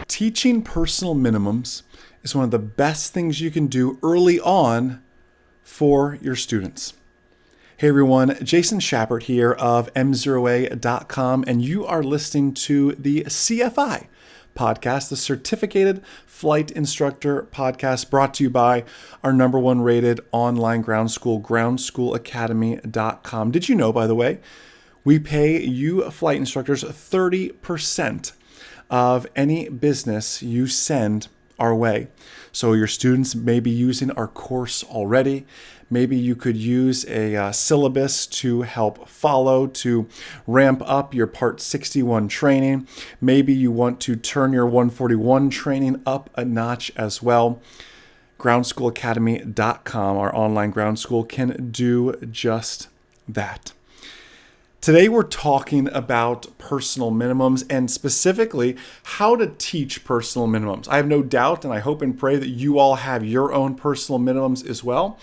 Teaching personal minimums is one of the best things you can do early on for your students. Hey everyone, Jason Schappert here of M0A.com, and you are listening to the CFI podcast, the Certificated Flight Instructor podcast, brought to you by our number one rated online ground school, groundschoolacademy.com. Did you know, by the way, we pay you flight instructors 30% of any business you send our way. So your students may be using our course already. Maybe you could use a syllabus to help follow, to ramp up your Part 61 training. Maybe you want to turn your 141 training up a notch as well. Groundschoolacademy.com, our online ground school, can do just that. Today we're talking about personal minimums and specifically how to teach personal minimums. I have no doubt and I hope and pray that you all have your own personal minimums as well.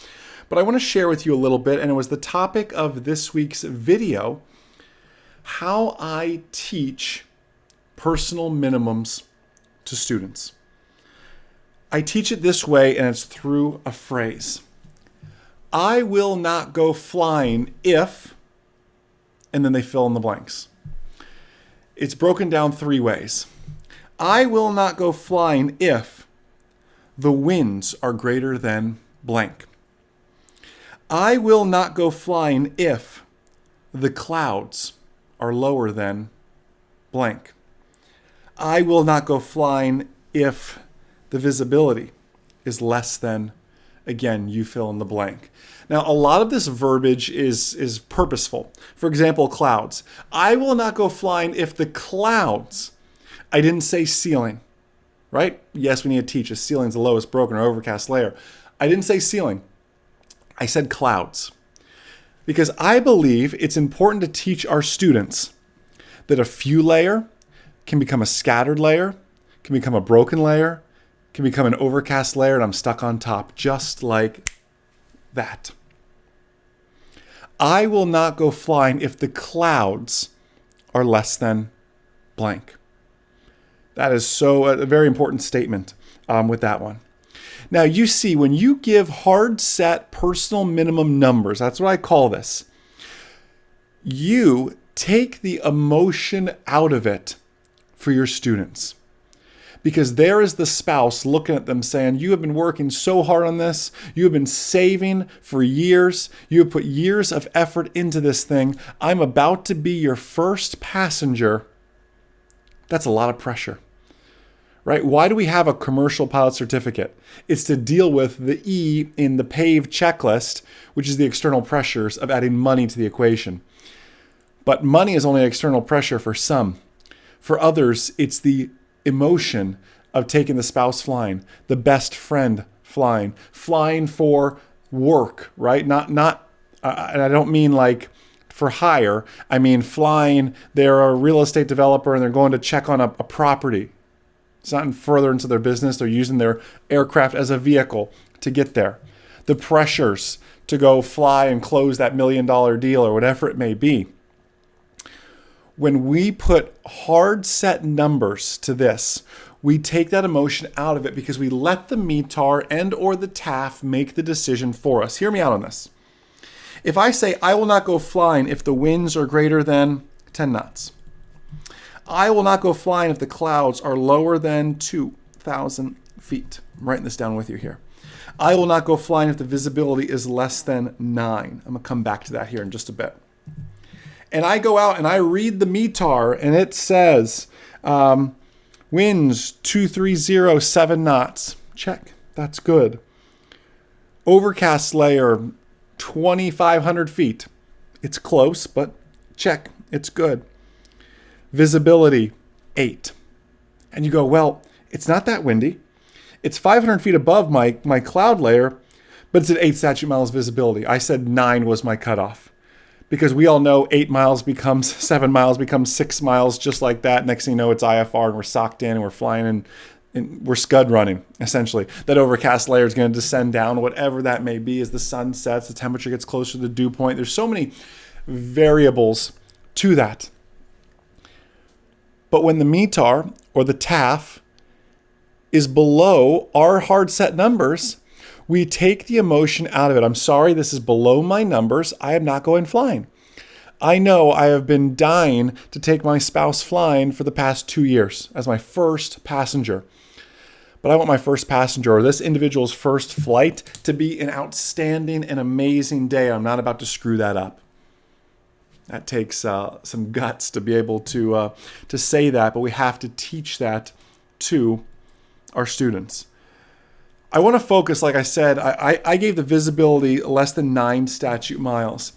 But I want to share with you a little bit, and it was the topic of this week's video, how I teach personal minimums to students. I teach it this way, and it's through a phrase. I will not go flying if... and then they fill in the blanks. It's broken down three ways. I will not go flying if the winds are greater than blank. I will not go flying if the clouds are lower than blank. I will not go flying if the visibility is less than, again, you fill in the blank. Now, a lot of this verbiage is purposeful. For example, clouds. I will not go flying if the clouds, I didn't say ceiling, right? Yes, we need to teach a ceiling is the lowest broken or overcast layer. I didn't say ceiling. I said clouds. Because I believe it's important to teach our students that a few layer can become a scattered layer, can become a broken layer, can become an overcast layer, and I'm stuck on top, just like that. I will not go flying if the clouds are less than blank. That is a very important statement with that one. Now you see, when you give hard set personal minimum numbers, that's what I call this, you take the emotion out of it for your students. Because there is the spouse looking at them saying, you have been working so hard on this. You have been saving for years. You have put years of effort into this thing. I'm about to be your first passenger. That's a lot of pressure, right? Why do we have a commercial pilot certificate? It's to deal with the E in the PAVE checklist, which is the external pressures of adding money to the equation. But money is only external pressure for some. For others, it's the emotion of taking the spouse flying, the best friend flying for work, right? Not, and I don't mean like for hire. I mean flying. They're a real estate developer and they're going to check on a property. It's not further into their business. They're using their aircraft as a vehicle to get there. The pressures to go fly and close that $1 million deal or whatever it may be. When we put hard set numbers to this, we take that emotion out of it because we let the METAR and or the TAF make the decision for us. Hear me out on this. If I say I will not go flying if the winds are greater than 10 knots. I will not go flying if the clouds are lower than 2,000 feet. I'm writing this down with you here. I will not go flying if the visibility is less than 9. I'm going to come back to that here in just a bit. And I go out and I read the METAR and it says winds 2307 knots. Check. That's good. Overcast layer 2,500 feet. It's close, but check. It's good. Visibility 8. And you go, well, it's not that windy. It's 500 feet above my cloud layer, but it's at 8 statute miles visibility. I said 9 was my cutoff. Because we all know 8 miles becomes 7 miles, becomes 6 miles, just like that. Next thing you know, it's IFR and we're socked in and we're flying and we're scud running, essentially. That overcast layer is going to descend down, whatever that may be, as the sun sets, the temperature gets closer to the dew point. There's so many variables to that. But when the METAR or the TAF is below our hard set numbers, we take the emotion out of it. I'm sorry, this is below my numbers. I am not going flying. I know I have been dying to take my spouse flying for the past 2 years as my first passenger. But I want my first passenger, or this individual's first flight, to be an outstanding and amazing day. I'm not about to screw that up. That takes some guts to be able to say that, but we have to teach that to our students. I want to focus, like I said, I gave the visibility less than 9 statute miles.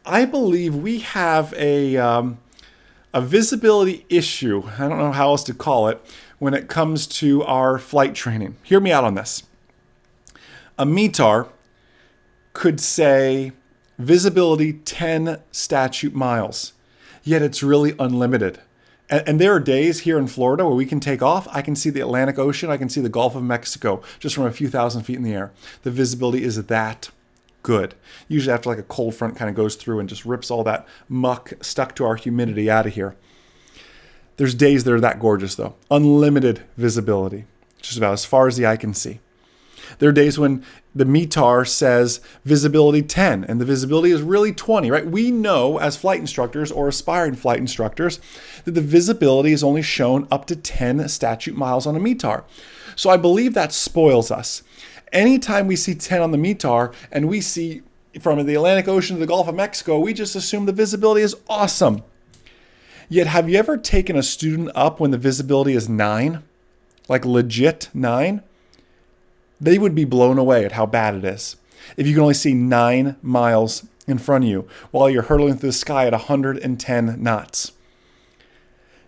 I believe we have a visibility issue, I don't know how else to call it, when it comes to our flight training. Hear me out on this. A METAR could say visibility 10 statute miles, yet it's really unlimited. And there are days here in Florida where we can take off. I can see the Atlantic Ocean. I can see the Gulf of Mexico just from a few thousand feet in the air. The visibility is that good. Usually after like a cold front kind of goes through and just rips all that muck stuck to our humidity out of here. There's days that are that gorgeous though. Unlimited visibility, just about as far as the eye can see. There are days when the METAR says visibility 10 and the visibility is really 20, right? We know as flight instructors or aspiring flight instructors that the visibility is only shown up to 10 statute miles on a METAR. So I believe that spoils us. Anytime we see 10 on the METAR and we see from the Atlantic Ocean to the Gulf of Mexico, we just assume the visibility is awesome. Yet have you ever taken a student up when the visibility is 9? Like legit 9? They would be blown away at how bad it is. If you can only see 9 miles in front of you while you're hurtling through the sky at 110 knots.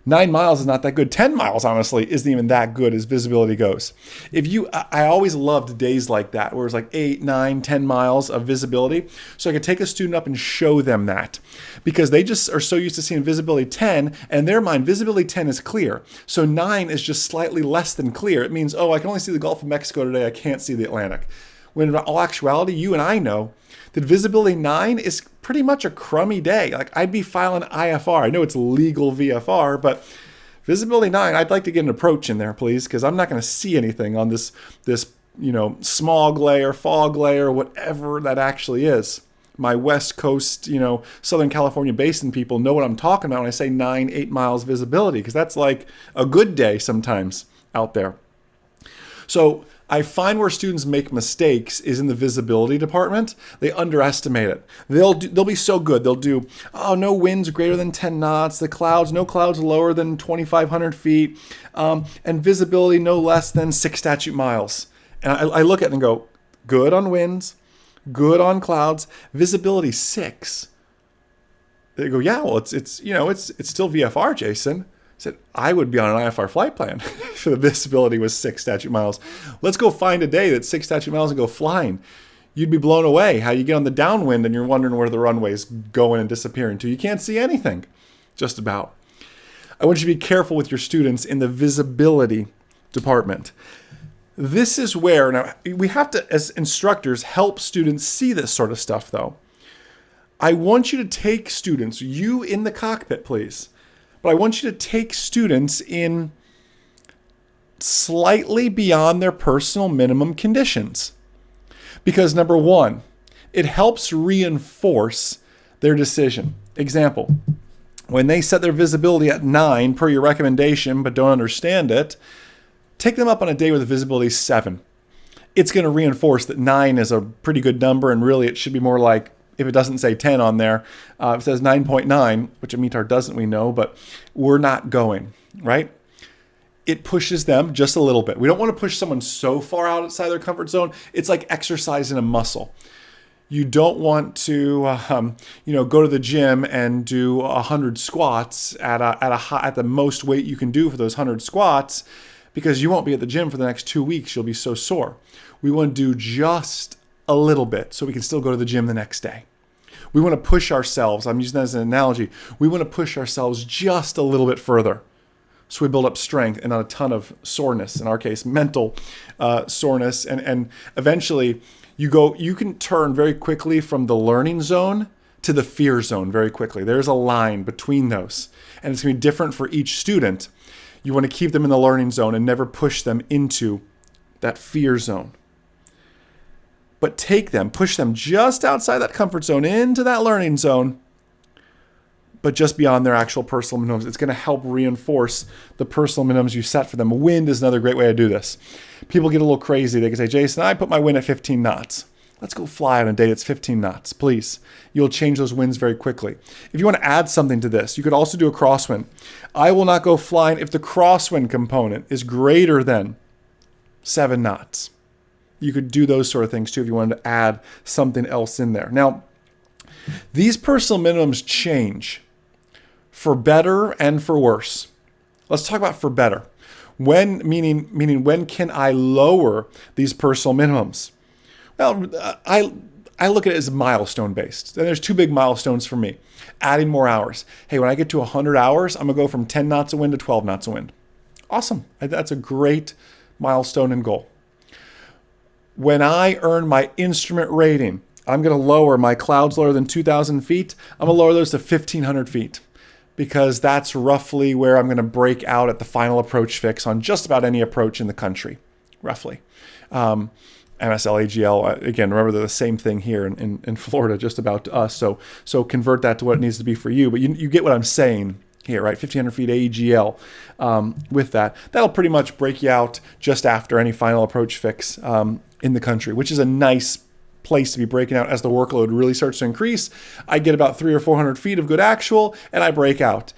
9 miles is not that good. 10 miles, honestly, isn't even that good as visibility goes. I always loved days like that, where it was like 8, 9, 10 miles of visibility. So I could take a student up and show them that, because they just are so used to seeing visibility 10, and in their mind, visibility 10 is clear. So 9 is just slightly less than clear. It means, I can only see the Gulf of Mexico today. I can't see the Atlantic. When in all actuality, you and I know that visibility 9 is pretty much a crummy day. Like I'd be filing IFR. I know it's legal VFR, but visibility 9, I'd like to get an approach in there, please, because I'm not going to see anything on this smog layer, fog layer, whatever that actually is. My West Coast, Southern California basin people know what I'm talking about when I say 9, 8 miles visibility, because that's like a good day sometimes out there. So I find where students make mistakes is in the visibility department. They underestimate it. They'll be so good. They'll do, no winds greater than 10 knots, no clouds lower than 2,500 feet, and visibility no less than 6 statute miles. And I look at it and go, good on winds, good on clouds, visibility 6. They go, yeah, well, it's still VFR, Jason. Said I would be on an IFR flight plan if the visibility was 6 statute miles. Let's go find a day that's 6 statute miles and go flying. You'd be blown away how you get on the downwind and you're wondering where the runway's going and disappearing to. You can't see anything, just about. I want you to be careful with your students in the visibility department. This is where, now we have to, as instructors, help students see this sort of stuff though. I want you to take students, you in the cockpit, please. But I want you to take students in slightly beyond their personal minimum conditions. Because number one, it helps reinforce their decision. Example, when they set their visibility at 9 per your recommendation but don't understand it, take them up on a day with a visibility 7. It's going to reinforce that 9 is a pretty good number, and really it should be more like, if it doesn't say 10 on there, it says 9.9, which a METAR doesn't, we know, but we're not going, right? It pushes them just a little bit. We don't want to push someone so far outside their comfort zone. It's like exercising a muscle. You don't want to, go to the gym and do 100 squats at the most weight you can do for those 100 squats, because you won't be at the gym for the next 2 weeks. You'll be so sore. We want to do just a little bit so we can still go to the gym the next day. We want to push ourselves. I'm using that as an analogy. We want to push ourselves just a little bit further so we build up strength and not a ton of soreness, in our case, mental soreness. And eventually you can turn very quickly from the learning zone to the fear zone very quickly. There's a line between those, and it's going to be different for each student. You want to keep them in the learning zone and never push them into that fear zone. But push them just outside that comfort zone into that learning zone, but just beyond their actual personal minimums. It's going to help reinforce the personal minimums you set for them. Wind is another great way to do this. People get a little crazy. They can say, Jason, I put my wind at 15 knots. Let's go fly on a day that's 15 knots, please. You'll change those winds very quickly. If you want to add something to this, you could also do a crosswind. I will not go flying if the crosswind component is greater than 7 knots. You could do those sort of things too if you wanted to add something else in there. Now, these personal minimums change for better and for worse. Let's talk about for better. Meaning when can I lower these personal minimums? Well, I look at it as milestone based. And there's 2 big milestones for me. Adding more hours. Hey, when I get to 100 hours, I'm going to go from 10 knots of wind to 12 knots of wind. Awesome. That's a great milestone and goal. When I earn my instrument rating, I'm going to lower my clouds lower than 2,000 feet. I'm going to lower those to 1,500 feet because that's roughly where I'm going to break out at the final approach fix on just about any approach in the country, roughly. MSL, AGL, again, remember they're the same thing here in Florida, just about to us. So convert that to what it needs to be for you. But you get what I'm saying here, right? 1,500 feet AGL with that. That'll pretty much break you out just after any final approach fix in the country, which is a nice place to be breaking out as the workload really starts to increase. I get about 300 or 400 feet of good actual, and I break out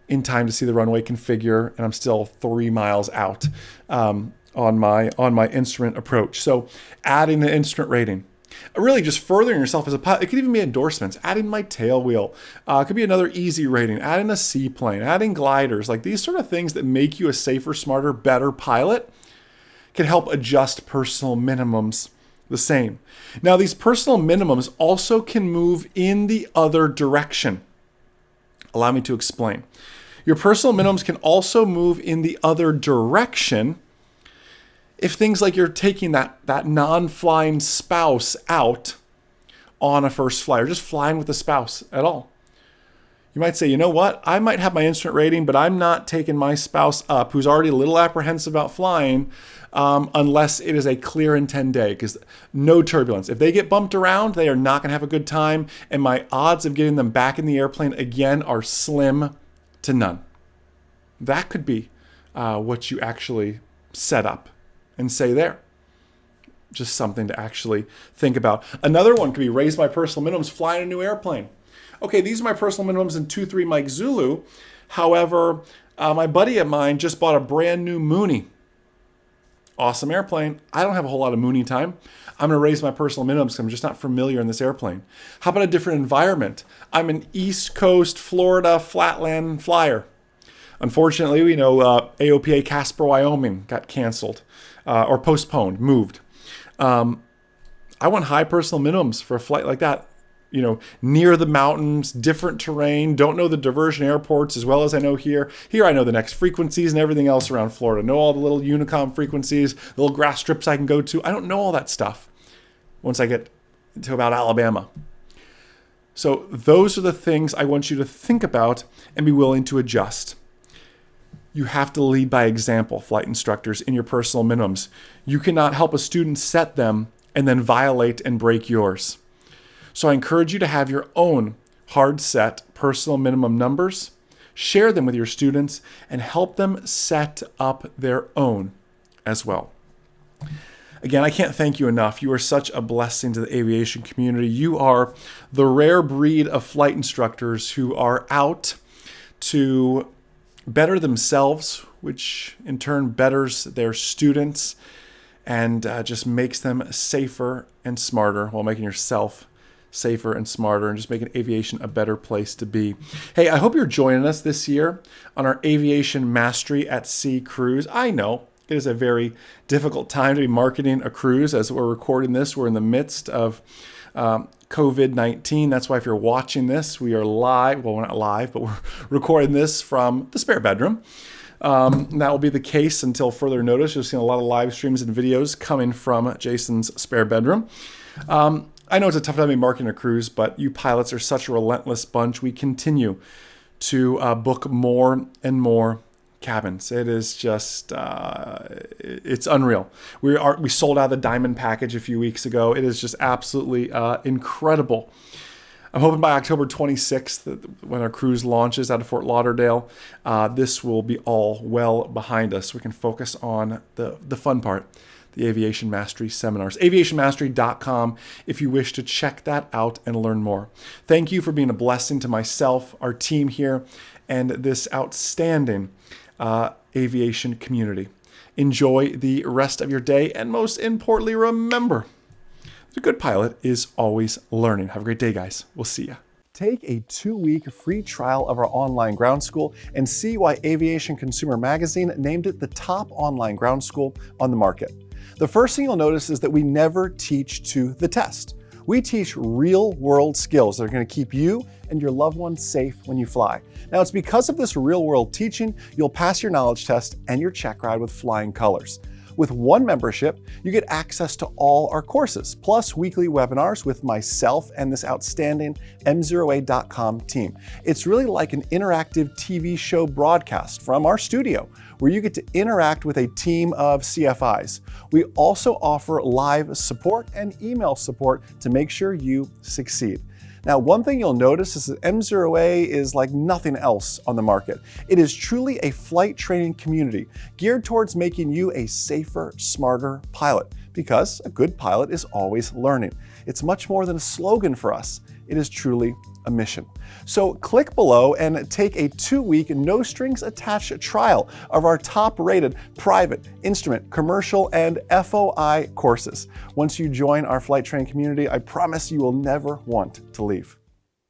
in time to see the runway configure, and I'm still 3 miles out on my instrument approach. So adding an instrument rating, really just furthering yourself as a pilot. It could even be endorsements, adding my tail wheel. It could be another easy rating, adding a seaplane, adding gliders, like these sort of things that make you a safer, smarter, better pilot can help adjust personal minimums the same. Now, these personal minimums also can move in the other direction. Allow me to explain. Your personal minimums can also move in the other direction if things like you're taking that non-flying spouse out on a first fly or just flying with the spouse at all. You might say, you know what? I might have my instrument rating, but I'm not taking my spouse up, who's already a little apprehensive about flying, unless it is a clear and 10 day, because no turbulence. If they get bumped around, they are not going to have a good time, and my odds of getting them back in the airplane again are slim to none. That could be what you actually set up and say there. Just something to actually think about. Another one could be raise my personal minimums, flying a new airplane. Okay, these are my personal minimums in 2-3 Mike Zulu. However, my buddy of mine just bought a brand new Mooney. Awesome airplane. I don't have a whole lot of Mooney time. I'm going to raise my personal minimums because I'm just not familiar in this airplane. How about a different environment? I'm an East Coast, Florida, flatland flyer. Unfortunately, we know AOPA Casper, Wyoming got canceled or postponed, moved. I want high personal minimums for a flight like that. You know, near the mountains, different terrain, don't know the diversion airports as well as I know here. Here I know the next frequencies and everything else around Florida. Know all the little Unicom frequencies, the little grass strips I can go to. I don't know all that stuff once I get to about Alabama. So those are the things I want you to think about and be willing to adjust. You have to lead by example, flight instructors, in your personal minimums. You cannot help a student set them and then violate and break yours. So I encourage you to have your own hard set personal minimum numbers, share them with your students, and help them set up their own as well. Again, I can't thank you enough. You are such a blessing to the aviation community. You are the rare breed of flight instructors who are out to better themselves, which in turn betters their students and just makes them safer and smarter while making yourself safer and smarter and just making aviation a better place to be. Hey, I hope you're joining us this year on our Aviation Mastery at Sea cruise. I know it is a very difficult time to be marketing a cruise. As we're recording this, we're in the midst of COVID-19. That's why if you're watching this, we are live. Well, we're not live, but we're recording this from the spare bedroom. And that will be the case until further notice. You'll see a lot of live streams and videos coming from Jason's spare bedroom. I know it's a tough time to be marketing a cruise, but you pilots are such a relentless bunch. We continue to book more and more cabins. It is just, it's unreal. We sold out the Diamond package a few weeks ago. It is just absolutely incredible. I'm hoping by October 26th, when our cruise launches out of Fort Lauderdale, this will be all well behind us. We can focus on the fun part, the Aviation Mastery Seminars. Aviationmastery.com if you wish to check that out and learn more. Thank you for being a blessing to myself, our team here, and this outstanding aviation community. Enjoy the rest of your day, and most importantly, remember, the good pilot is always learning. Have a great day, guys. We'll see ya. Take a 2-week free trial of our online ground school and see why Aviation Consumer Magazine named it the top online ground school on the market. The first thing you'll notice is that we never teach to the test. We teach real-world skills that are going to keep you and your loved ones safe when you fly. Now, it's because of this real-world teaching, you'll pass your knowledge test and your check ride with flying colors. With one membership, you get access to all our courses, plus weekly webinars with myself and this outstanding M0A.com team. It's really like an interactive TV show broadcast from our studio, where you get to interact with a team of CFIs. We also offer live support and email support to make sure you succeed. Now, one thing you'll notice is that M0A is like nothing else on the market. It is truly a flight training community geared towards making you a safer, smarter pilot, because a good pilot is always learning. It's much more than a slogan for us. It is truly a mission. So click below and take a 2-week, no strings attached trial of our top-rated private, instrument, commercial, and FOI courses. Once you join our flight training community, I promise you will never want to leave.